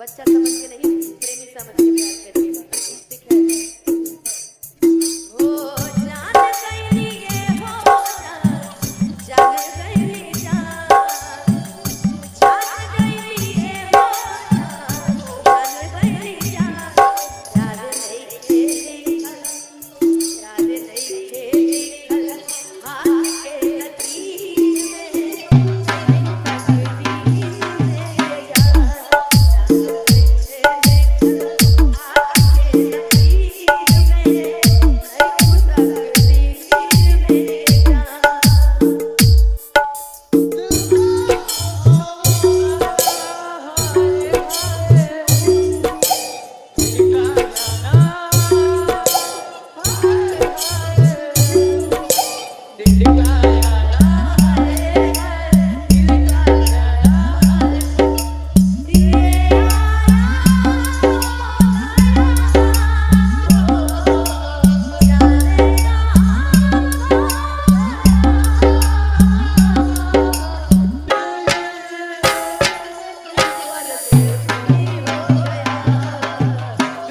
बच्चा समझ के नहीं, प्रेमी समझ के प्यार करिएगा। ठीक है।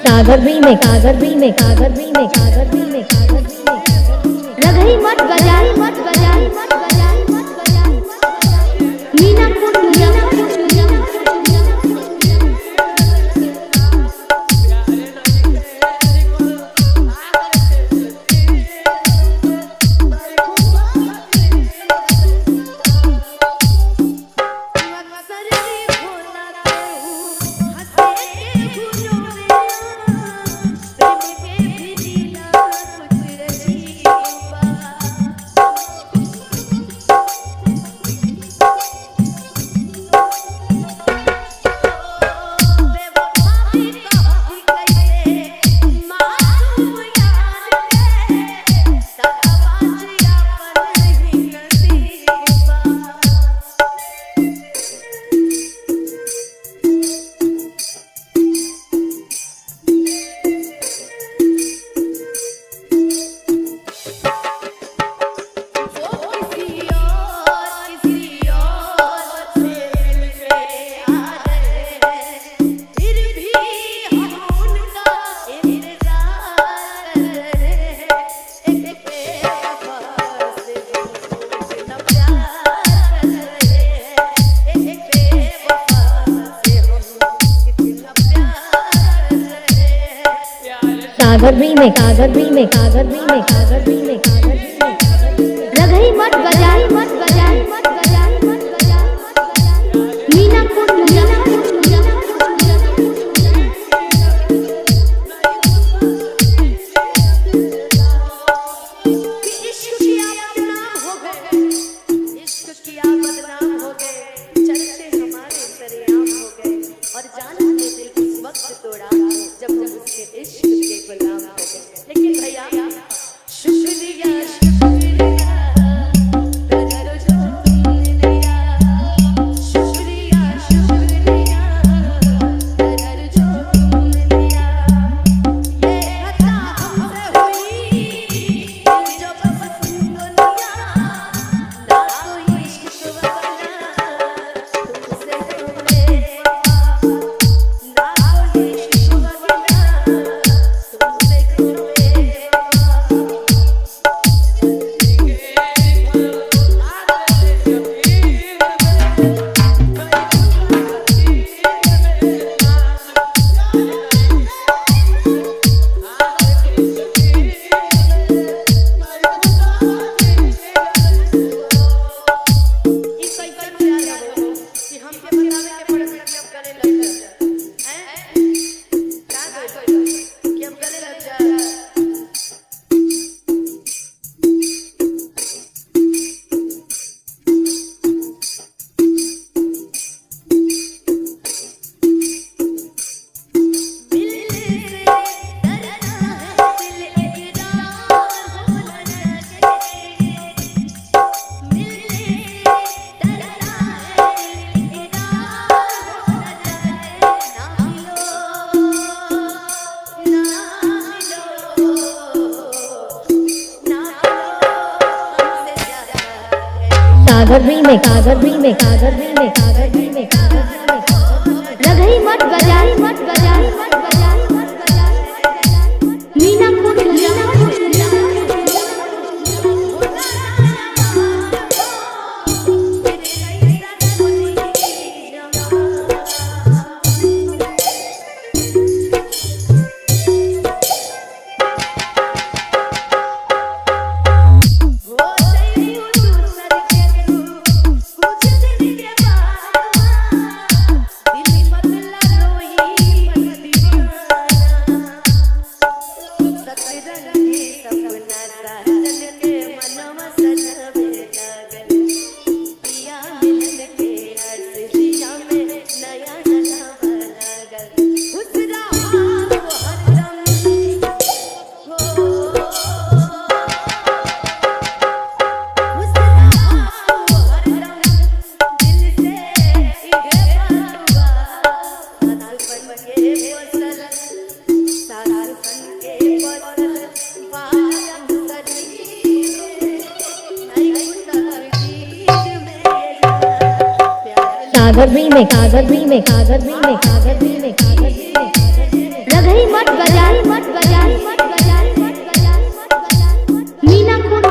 कागर भी में कागर भी में कागर भी में कागर भी में कागर भी में रगही मत बजाई मत बजाई मत बजाई मत बजाई मीनापुर कागर भी में कागर भी में कागर भी में कागर भी में कागर भी में रगही मत बजाई मत बजाई मत बजाई मत बजाई मीनापुर लेकिन भैया शुक्रिया कागर भी में कागर भी में कागर भी में कागर भी में रगही मत मत बजाई मत बजाई मत बजाई मत बजाई मीना कुंड कागर भी में कागर भी में कागर भी में कागर भी में कागर भी में रगही मत बजाई मत बजाई मत बजाई मत बजाई मत बजाई मीना कुंड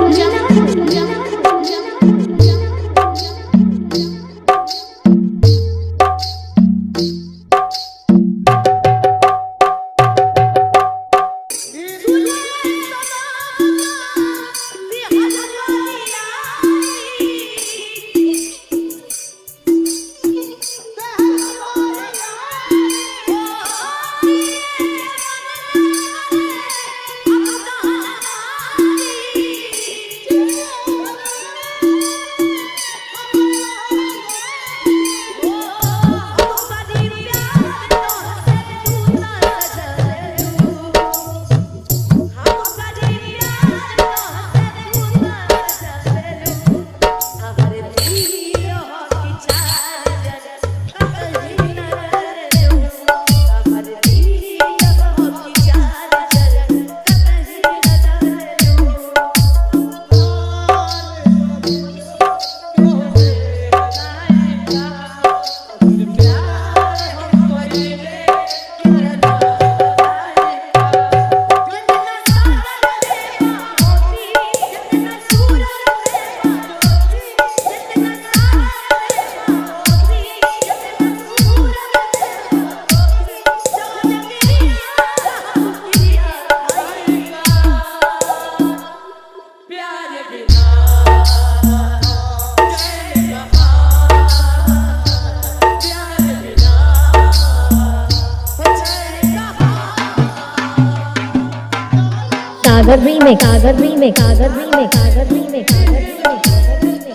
कागर भी में कागर भी में कागर भी में कागर भी में कागर भी में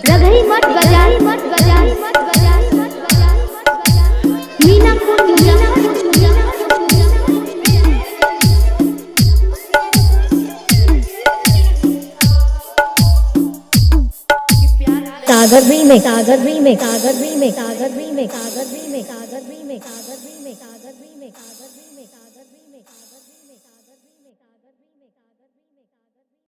रगही मत बजाई मत बजाई मत बजाई मत बजाई मत बजाई मीना कुंड कागर भी में कागर भी में कागर भी में कागर भी में कागर भी